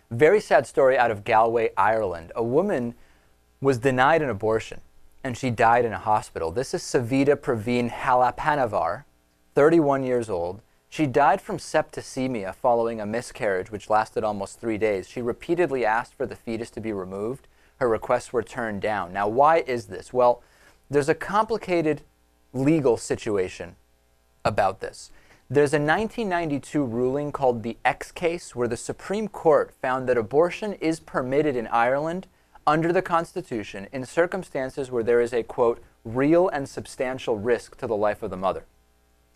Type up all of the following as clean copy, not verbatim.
Very sad story out of Galway, Ireland. A woman was denied an abortion and she died in a hospital. This is Savita Praveen Halappanavar, 31 years old. She died from septicemia following a miscarriage which lasted almost 3 days. She repeatedly asked for the fetus to be removed. Her requests were turned down. Now, why is this? Well, there's a complicated legal situation about this. There's a 1992 ruling called the X case where the Supreme Court found that abortion is permitted in Ireland under the Constitution in circumstances where there is a, quote, real and substantial risk to the life of the mother.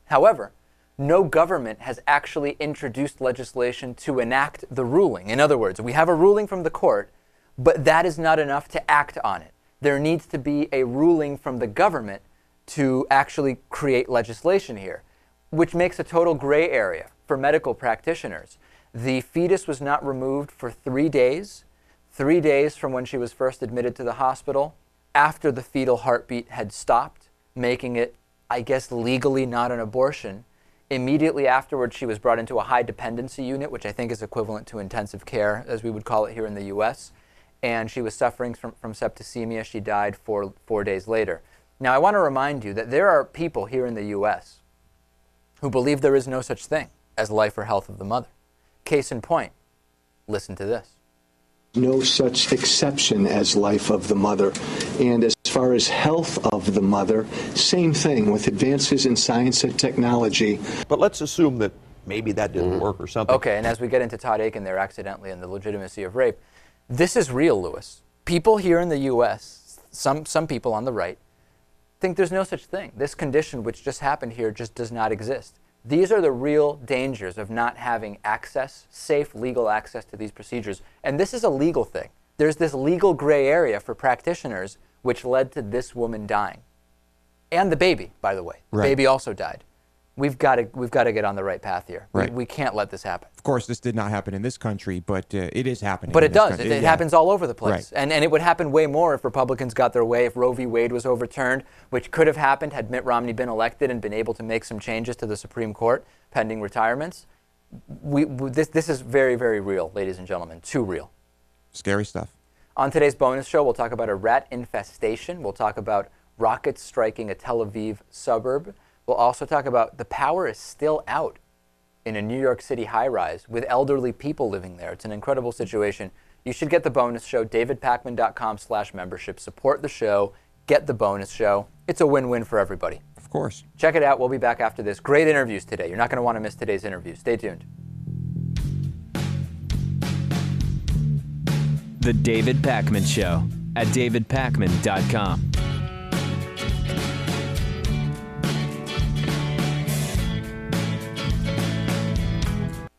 However, no government has actually introduced legislation to enact the ruling. In other words, we have a ruling from the court, but that is not enough to act on it. There needs to be a ruling from the government to actually create legislation here, which makes a total gray area for medical practitioners. The fetus was not removed for 3 days, 3 days from when she was first admitted to the hospital, after the fetal heartbeat had stopped, making it, I guess, legally not an abortion. Immediately afterwards, she was brought into a high dependency unit, which I think is equivalent to intensive care, as we would call it here in the US. And she was suffering from septicemia. She died 4 days later. Now, I want to remind you that there are people here in the US who believe there is no such thing as life or health of the mother. Case in point, listen to this. No such exception as life of the mother. And as far as health of the mother, same thing with advances in science and technology. But let's assume that maybe that didn't work or something. Okay, and as we get into Todd Aiken there accidentally and the legitimacy of rape, this is real, Lewis. People here in the U.S., some people on the right, think there's no such thing. This condition which just happened here just does not exist. These are the real dangers of not having access, safe legal access to these procedures. And this is a legal thing. There's this legal gray area for practitioners which led to this woman dying. And the baby, by the way. Right. The baby also died. We've got to get on the right path here. Right. We can't let this happen. Of course, this did not happen in this country, but it is happening. But in it this does. country. It happens all over the place. Right. And it would happen way more if Republicans got their way, if Roe v. Wade was overturned, which could have happened had Mitt Romney been elected and been able to make some changes to the Supreme Court pending retirements. This is very, very real, ladies and gentlemen. Too real. Scary stuff. On today's bonus show, we'll talk about a rat infestation. We'll talk about rockets striking a Tel Aviv suburb. We'll also talk about the power is still out in a New York City high-rise with elderly people living there. It's an incredible situation. You should get the bonus show, davidpakman.com/membership. Support the show, get the bonus show. It's a win-win for everybody. Of course. Check it out. We'll be back after this. Great interviews today. You're not going to want to miss today's interview. Stay tuned. The David Pakman Show at davidpakman.com.